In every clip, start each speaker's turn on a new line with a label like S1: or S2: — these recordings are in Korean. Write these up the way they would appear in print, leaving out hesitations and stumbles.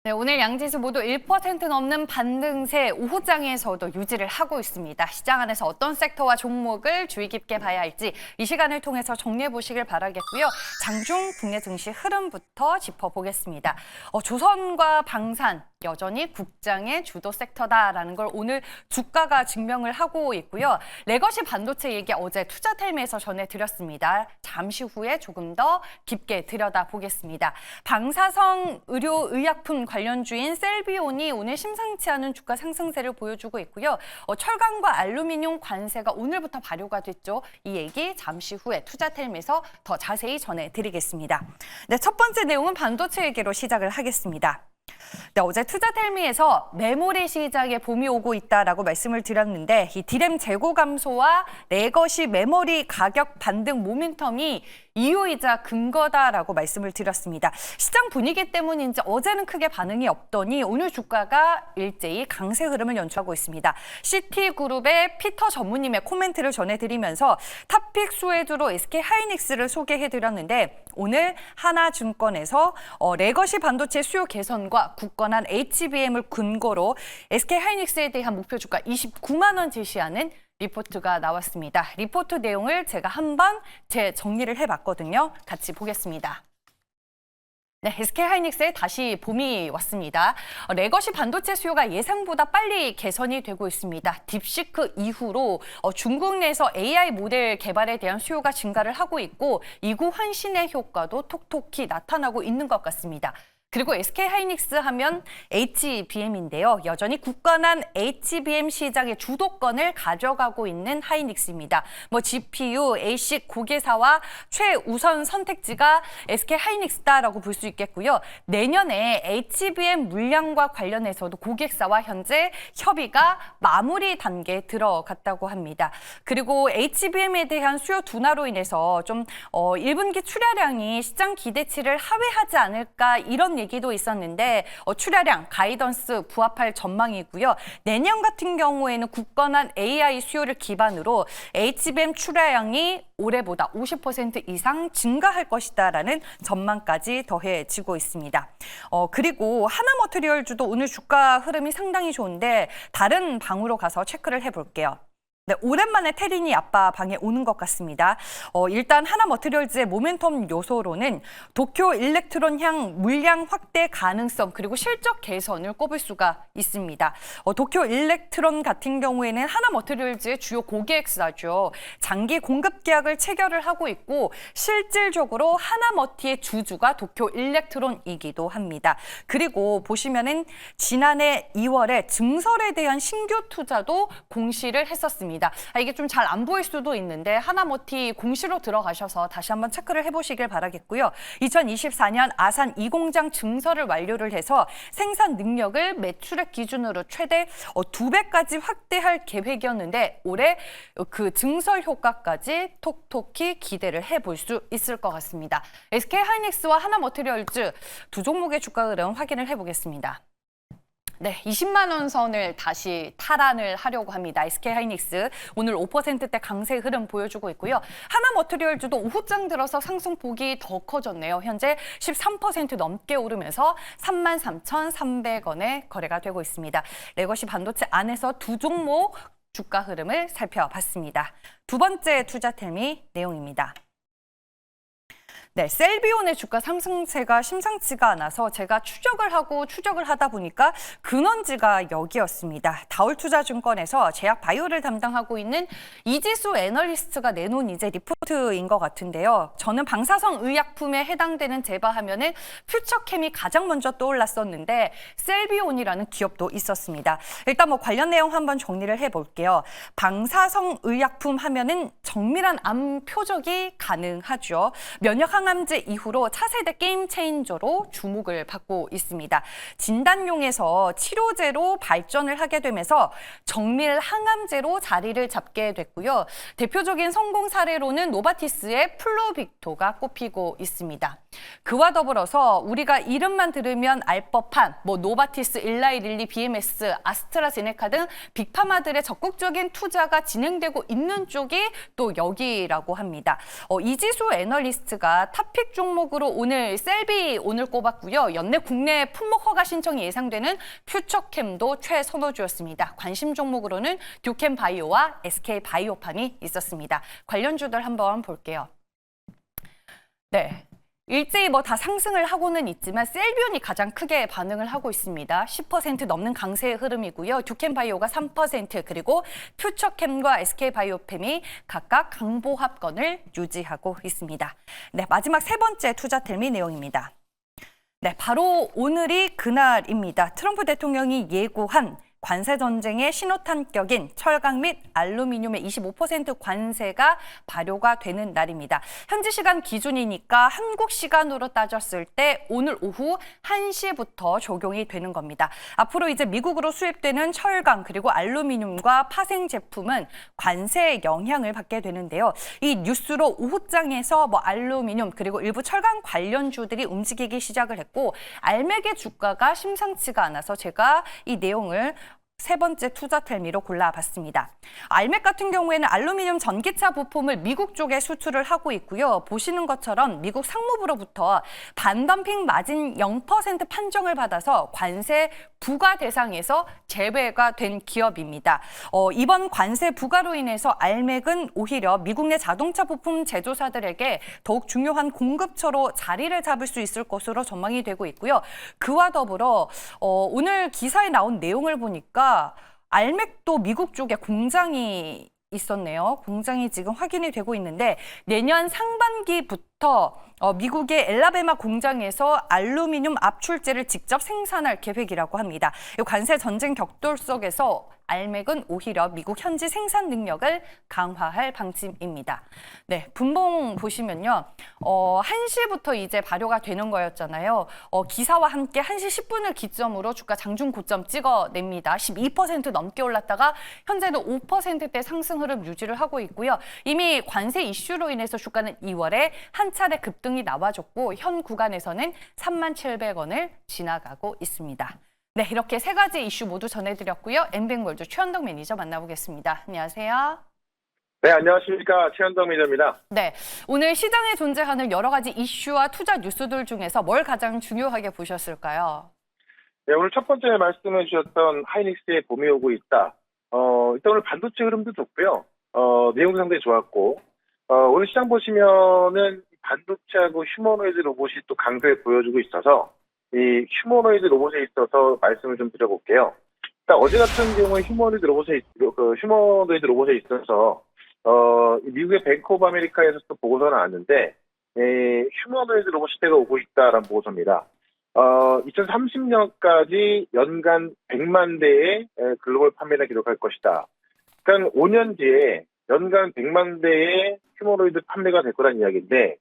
S1: 네, 오늘 양지수 모두 1% 넘는 반등세 오후장에서도 유지를 하고 있습니다. 시장 안에서 어떤 섹터와 종목을 주의 깊게 봐야 할지 이 시간을 통해서 정리해 보시길 바라겠고요. 장중 국내 증시 흐름부터 짚어보겠습니다. 조선과 방산 여전히 국장의 주도 섹터다라는 걸 오늘 주가가 증명을 하고 있고요. 레거시 반도체 얘기 어제 투자텔미에서 전해드렸습니다. 잠시 후에 조금 더 깊게 들여다보겠습니다. 방사성 의료의약품 관련주인 셀비온이 오늘 심상치 않은 주가 상승세를 보여주고 있고요. 철강과 알루미늄 관세가 오늘부터 발효가 됐죠. 이 얘기 잠시 후에 투자텔미에서 더 자세히 전해드리겠습니다. 네, 첫 번째 내용은 반도체 얘기로 시작을 하겠습니다. 네, 어제 투자텔미에서 메모리 시장에 봄이 오고 있다라고 말씀을 드렸는데 이 디램 재고 감소와 레거시 메모리 가격 반등 모멘텀이 이유이자 근거다라고 말씀을 드렸습니다. 시장 분위기 때문인지 어제는 크게 반응이 없더니 오늘 주가가 일제히 강세 흐름을 연출하고 있습니다. 시티그룹의 피터 전무님의 코멘트를 전해드리면서 탑픽 수혜주로 SK하이닉스를 소개해드렸는데 오늘 하나증권에서 레거시 반도체 수요 개선과 굳건한 HBM을 근거로 SK하이닉스에 대한 목표 주가 29만 원 제시하는 리포트가 나왔습니다. 리포트 내용을 제가 한번 재정리를 해봤거든요. 같이 보겠습니다. 네, SK하이닉스에 다시 봄이 왔습니다. 레거시 반도체 수요가 예상보다 빨리 개선이 되고 있습니다. 딥시크 이후로 중국 내에서 AI 모델 개발에 대한 수요가 증가를 하고 있고 이구 환신의 효과도 톡톡히 나타나고 있는 것 같습니다. 그리고 SK하이닉스 하면 HBM인데요. 여전히 굳건한 HBM 시장의 주도권을 가져가고 있는 하이닉스입니다. GPU, ASIC 고객사와 최우선 선택지가 SK하이닉스다라고 볼 수 있겠고요. 내년에 HBM 물량과 관련해서도 고객사와 현재 협의가 마무리 단계에 들어갔다고 합니다. 그리고 HBM에 대한 수요 둔화로 인해서 좀 1분기 출하량이 시장 기대치를 하회하지 않을까 이런 얘기도 있었는데 출하량 가이던스 부합할 전망이고요. 내년 같은 경우에는 굳건한 AI 수요를 기반으로 HBM 출하량이 올해보다 50% 이상 증가할 것이다라는 전망까지 더해지고 있습니다. 그리고 하나머티리얼주도 오늘 주가 흐름이 상당히 좋은데 다른 방으로 가서 체크를 해볼게요. 네, 오랜만에 태린이 아빠 방에 오는 것 같습니다. 일단 하나머티리얼즈의 모멘텀 요소로는 도쿄 일렉트론향 물량 확대 가능성 그리고 실적 개선을 꼽을 수가 있습니다. 도쿄 일렉트론 같은 경우에는 하나머티리얼즈의 주요 고객사죠. 장기 공급 계약을 체결을 하고 있고 실질적으로 하나머티의 주주가 도쿄 일렉트론이기도 합니다. 그리고 보시면은 지난해 2월에 증설에 대한 신규 투자도 공시를 했었습니다. 이게 좀 잘 안 보일 수도 있는데 하나머티 공시로 들어가셔서 다시 한번 체크를 해보시길 바라겠고요. 2024년 아산 2공장 증설을 완료를 해서 생산 능력을 매출액 기준으로 최대 2배까지 확대할 계획이었는데 올해 그 증설 효과까지 톡톡히 기대를 해볼 수 있을 것 같습니다. SK하이닉스와 하나머티리얼즈 두 종목의 주가 흐름 확인을 해보겠습니다. 네, 20만 원 선을 다시 탈환을 하려고 합니다. SK하이닉스 오늘 5%대 강세 흐름 보여주고 있고요. 하나머티리얼즈도 오후장 들어서 상승폭이 더 커졌네요. 현재 13% 넘게 오르면서 33,300원에 거래가 되고 있습니다. 레거시 반도체 안에서 두 종목 주가 흐름을 살펴봤습니다. 두 번째 투자텔미 내용입니다. 네, 셀비온의 주가 상승세가 심상치가 않아서 제가 추적을 하다 보니까 근원지가 여기였습니다. 다올투자증권에서 제약 바이오를 담당하고 있는 이지수 애널리스트가 내놓은 이제 리포트인 것 같은데요. 저는 방사성 의약품에 해당되는 제바하면은 퓨처캠이 가장 먼저 떠올랐었는데 셀비온이라는 기업도 있었습니다. 일단 관련 내용 한번 정리를 해볼게요. 방사성 의약품 하면은 정밀한 암 표적이 가능하죠. 면역 항암제 이후로 차세대 게임 체인저로 주목을 받고 있습니다. 진단용에서 치료제로 발전을 하게 되면서 정밀 항암제로 자리를 잡게 됐고요. 대표적인 성공 사례로는 노바티스의 플루빅토가 꼽히고 있습니다. 그와 더불어서 우리가 이름만 들으면 알 법한 노바티스, 일라이릴리, BMS, 아스트라제네카 등 빅파마들의 적극적인 투자가 진행되고 있는 쪽이 또 여기라고 합니다. 이지수 애널리스트가 탑픽 종목으로 오늘 셀비 오늘 꼽았고요. 연내 국내 품목 허가 신청이 예상되는 퓨처캠도 최선호주였습니다. 관심 종목으로는 듀캠바이오와 SK바이오팜이 있었습니다. 관련주들 한번 볼게요. 네. 일제히 다 상승을 하고는 있지만 셀비온이 가장 크게 반응을 하고 있습니다. 10% 넘는 강세의 흐름이고요. 듀캠바이오가 3% 그리고 퓨처캠과 SK바이오팜이 각각 강보합권을 유지하고 있습니다. 네, 마지막 세 번째 투자텔미 내용입니다. 네, 바로 오늘이 그날입니다. 트럼프 대통령이 예고한 관세 전쟁의 신호탄격인 철강 및 알루미늄의 25% 관세가 발효가 되는 날입니다. 현지 시간 기준이니까 한국 시간으로 따졌을 때 오늘 오후 1시부터 적용이 되는 겁니다. 앞으로 이제 미국으로 수입되는 철강 그리고 알루미늄과 파생 제품은 관세의 영향을 받게 되는데요. 이 뉴스로 오후장에서 알루미늄 그리고 일부 철강 관련주들이 움직이기 시작을 했고 알맥의 주가가 심상치가 않아서 제가 이 내용을 세 번째 투자텔미로 골라봤습니다. 알맥 같은 경우에는 알루미늄 전기차 부품을 미국 쪽에 수출을 하고 있고요. 보시는 것처럼 미국 상무부로부터 반덤핑 마진 0% 판정을 받아서 관세 부과 대상에서 제외가 된 기업입니다. 이번 관세 부과로 인해서 알맥은 오히려 미국 내 자동차 부품 제조사들에게 더욱 중요한 공급처로 자리를 잡을 수 있을 것으로 전망이 되고 있고요. 그와 더불어 오늘 기사에 나온 내용을 보니까 알맥도 미국 쪽에 공장이 있었네요. 공장이 지금 확인이 되고 있는데 내년 상반기부터 미국의 엘라베마 공장에서 알루미늄 압출제를 직접 생산할 계획이라고 합니다. 이 관세 전쟁 격돌 속에서 알맥은 오히려 미국 현지 생산 능력을 강화할 방침입니다. 네, 분봉 보시면요. 1시부터 이제 발효가 되는 거였잖아요. 기사와 함께 1시 10분을 기점으로 주가 장중 고점 찍어냅니다. 12% 넘게 올랐다가 현재는 5%대 상승 흐름 유지를 하고 있고요. 이미 관세 이슈로 인해서 주가는 2월에 한 차례 급등이 나와줬고 현 구간에서는 37,700원을 지나가고 있습니다. 네, 이렇게 세 가지 이슈 모두 전해드렸고요. 엠뱅골드 최현덕 매니저 만나보겠습니다. 안녕하세요.
S2: 네, 안녕하십니까. 최현덕 매니저입니다.
S1: 네, 오늘 시장에 존재하는 여러 가지 이슈와 투자 뉴스들 중에서 뭘 가장 중요하게 보셨을까요?
S2: 네, 오늘 첫 번째 말씀해 주셨던 하이닉스의 봄이 오고 있다. 일단 오늘 반도체 흐름도 좋고요. 내용 상당히 좋았고, 오늘 시장 보시면은 반도체하고 휴머노이드 로봇이 또 강세 보여주고 있어서 이 휴머노이드 로봇에 있어서 말씀을 좀 드려볼게요. 일단 어제 같은 경우에 휴머노이드 로봇에 있어서 미국의 뱅크 오브 아메리카에서 또 보고서가 나왔는데 휴머노이드 로봇 시대가 오고 있다라는 보고서입니다. 2030년까지 연간 100만 대의 글로벌 판매를 기록할 것이다. 그러니까 5년 뒤에 연간 100만 대의 휴머노이드 판매가 될 거란 이야기인데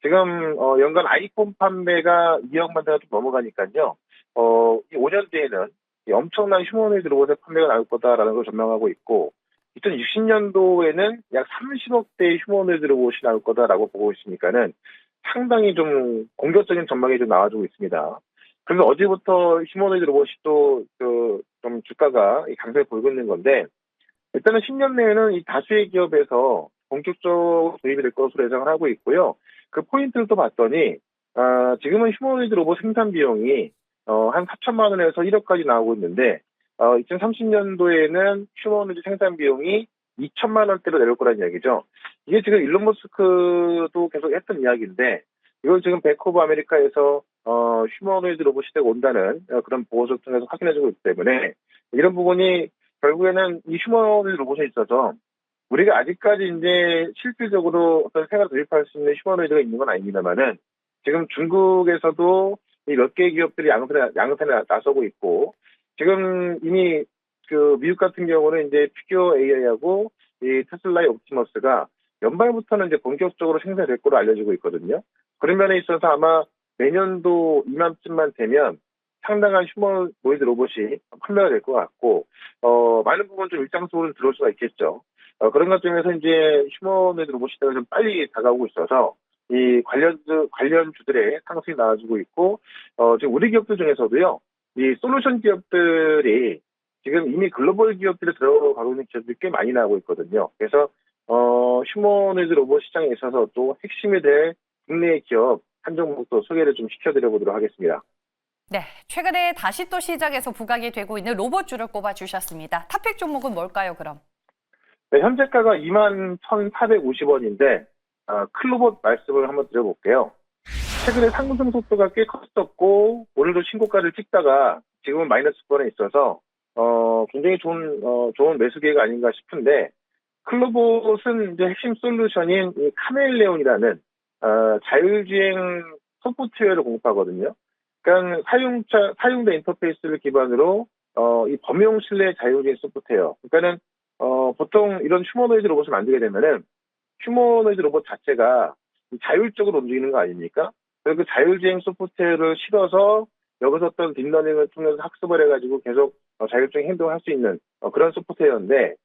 S2: 지금 연간 아이폰 판매가 2억만 대가 좀 넘어가니까요. 5년 뒤에는 엄청난 휴머노이드 로봇의 판매가 나올 거다라는 걸 전망하고 있고 2060년도에는 약 30억 대의 휴머노이드 로봇이 나올 거다라고 보고 있으니까는 상당히 좀 공격적인 전망이 좀 나와주고 있습니다. 그래서 어제부터 휴머노이드 로봇이 또 좀 주가가 강세를 보이고 있는 건데 일단은 10년 내에는 이 다수의 기업에서 본격적으로 도입이 될 것으로 예상을 하고 있고요. 그 포인트를 또 봤더니 지금은 휴머노이드 로봇 생산 비용이 한 4천만 원에서 1억까지 나오고 있는데 2030년도에는 휴머노이드 생산 비용이 2천만 원대로 내려올 거라는 이야기죠. 이게 지금 일론 머스크도 계속 했던 이야기인데 이걸 지금 뱅크 오브 아메리카에서 휴머노이드 로봇 시대가 온다는 그런 보고서를 통해서 확인해주고 있기 때문에 이런 부분이 결국에는 이 휴머노이드 로봇에 있어서 우리가 아직까지 이제 실질적으로 어떤 생활을 도입할 수 있는 휴머노이드가 있는 건 아닙니다만은 지금 중국에서도 이 몇 개의 기업들이 양산에 나서고 있고 지금 이미 그 미국 같은 경우는 이제 피규어 AI하고 이 테슬라의 옵티머스가 연말부터는 이제 본격적으로 생산될 거로 알려지고 있거든요. 그런 면에 있어서 아마 내년도 이맘쯤만 되면 상당한 휴머노이드 로봇이 판매가 될 것 같고 많은 부분 좀 일정 속으로 들어올 수가 있겠죠. 그런 것 중에서 이제 휴머노이드 로봇 시대가 좀 빨리 다가오고 있어서 이 관련주들의 상승이 나와주고 있고 지금 우리 기업들 중에서도요 이 솔루션 기업들이 지금 이미 글로벌 기업들에 들어가고 있는 기업들이 꽤 많이 나오고 있거든요. 그래서 휴머노이드 로봇 시장에 있어서 또 핵심이 될 국내 기업 한 종목도 소개를 좀 시켜드려보도록 하겠습니다.
S1: 네, 최근에 다시 또 시장에서 부각이 되고 있는 로봇주를 꼽아주셨습니다. 탑픽 종목은 뭘까요, 그럼?
S2: 네, 현재가가 21,450원인데 클로봇 말씀을 한번 드려볼게요. 최근에 상승 속도가 꽤 컸었고 오늘도 신고가를 찍다가 지금은 마이너스권에 있어서 굉장히 좋은 매수 기회가 아닌가 싶은데 클로봇은 이제 핵심 솔루션인 이 카멜레온이라는 자율주행 소프트웨어를 공급하거든요. 그러니까 사용자 인터페이스를 기반으로 이 범용 실내 자율주행 소프트웨어. 그러니까는 보통 이런 휴머노이드 로봇을 만들게 되면은 휴머노이드 로봇 자체가 자율적으로 움직이는 거 아닙니까? 그래서 그 자율주행 소프트웨어를 실어서 여기서 어떤 딥러닝을 통해서 학습을 해가지고 계속 자율적인 행동을 할 수 있는 그런 소프트웨어인데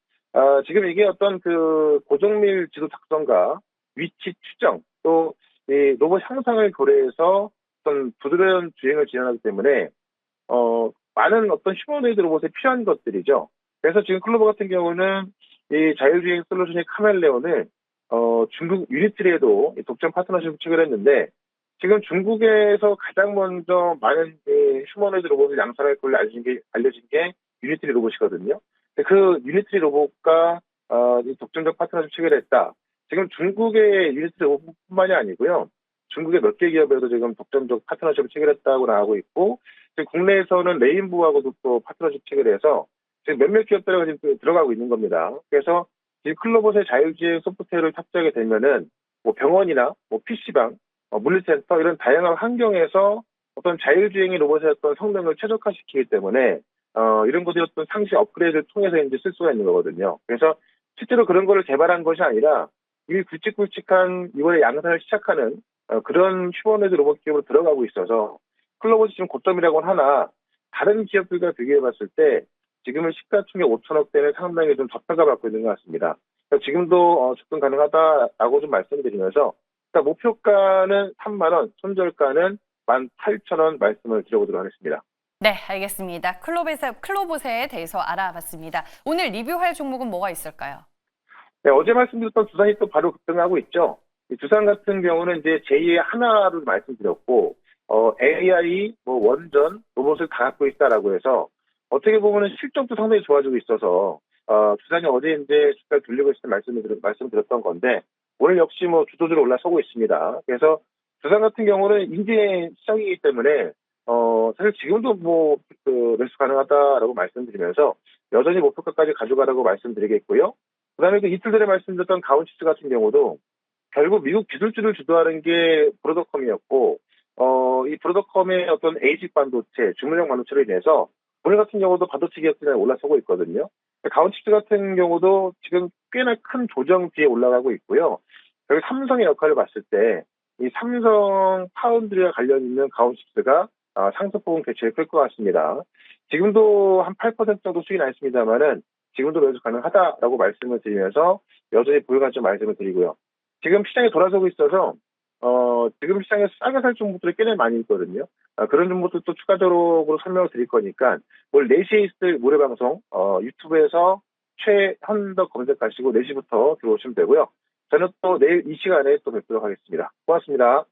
S2: 지금 이게 어떤 그 고정밀 지도 작성과 위치 추정 또 이 로봇 형상을 고려해서 어떤 부드러운 주행을 지향하기 때문에 많은 어떤 휴머노이드 로봇에 필요한 것들이죠. 그래서 지금 클로버 같은 경우는 이 자율주행 솔루션의 카멜레온을 중국 유니트리에도 독점 파트너십을 체결했는데 지금 중국에서 가장 먼저 많은 휴머노이드 로봇을 양산할 걸로 알려진 게 유니트리 로봇이거든요. 그 유니트리 로봇과 이 독점적 파트너십 체결했다. 지금 중국의 유니트리 로봇뿐만이 아니고요. 중국의 몇 개 기업에도 지금 독점적 파트너십을 체결했다고 나오고 있고 지금 국내에서는 레인보우하고도 또 파트너십 체결해서 지금 몇몇 기업들이 지금 들어가고 있는 겁니다. 그래서 지금 클로봇의 자율주행 소프트웨어를 탑재하게 되면은 뭐 병원이나 뭐 PC방, 물리센터 이런 다양한 환경에서 어떤 자율주행의 로봇의 어떤 성능을 최적화시키기 때문에 이런 것들이 어떤 상시 업그레이드를 통해서 이제 쓸 수가 있는 거거든요. 그래서 실제로 그런 거를 개발한 것이 아니라 이미 굵직굵직한 이번에 양산을 시작하는 그런 휴머노이드 로봇 기업으로 들어가고 있어서 클로봇이 지금 고점이라고는 하나 다른 기업들과 비교해봤을 때 지금은 시가총액 5천억대는 상당히 좀 저평가받고 있는 것 같습니다. 그러니까 지금도 접근 가능하다라고 좀 말씀드리면서 일단 목표가는 3만 원, 손절가는 18,000원 말씀을 드려보도록 하겠습니다.
S1: 네, 알겠습니다. 클로봇에 대해서 알아봤습니다. 오늘 리뷰할 종목은 뭐가 있을까요?
S2: 네, 어제 말씀드렸던 두산이 또 바로 급등하고 있죠. 이 두산 같은 경우는 이제 제2의 하나를 말씀드렸고, AI, 원전, 로봇을 다 갖고 있다라고 해서 어떻게 보면은 실적도 상당히 좋아지고 있어서 두산이 어제 이제 주가를 돌리고 있을 때 말씀드렸던 건데 오늘 역시 주도주로 올라서고 있습니다. 그래서 두산 같은 경우는 이제 시작이기 때문에 사실 지금도 매수 가능하다라고 말씀드리면서 여전히 목표가까지 가져가라고 말씀드리겠고요. 그다음에 그 이틀 전에 말씀드렸던 가온치스 같은 경우도 결국 미국 기술주를 주도하는 게 브로더컴이었고, 이 브로더컴의 어떤 ASIC 반도체, 주문형 반도체로 인해서 오늘 같은 경우도 반도체 기업들이 올라서고 있거든요. 가온치스 같은 경우도 지금 꽤나 큰 조정 뒤에 올라가고 있고요. 여기 삼성의 역할을 봤을 때 이 삼성 파운드리와 관련 있는 가온치스가 상승폭은 제일 클 것 같습니다. 지금도 한 8% 정도 수익이 나 있습니다만은 지금도 매수 가능하다라고 말씀을 드리면서 여전히 보유관 좀 말씀을 드리고요. 지금 시장에 돌아서고 있어서 지금 시장에서 싸게 살 종목들이 꽤나 많이 있거든요. 그런 종목들도 추가적으로 설명을 드릴 거니까 오늘 4시에 있을 모레방송 유튜브에서 최현덕 검색하시고 4시부터 들어오시면 되고요. 저는 또 내일 이 시간에 또 뵙도록 하겠습니다. 고맙습니다.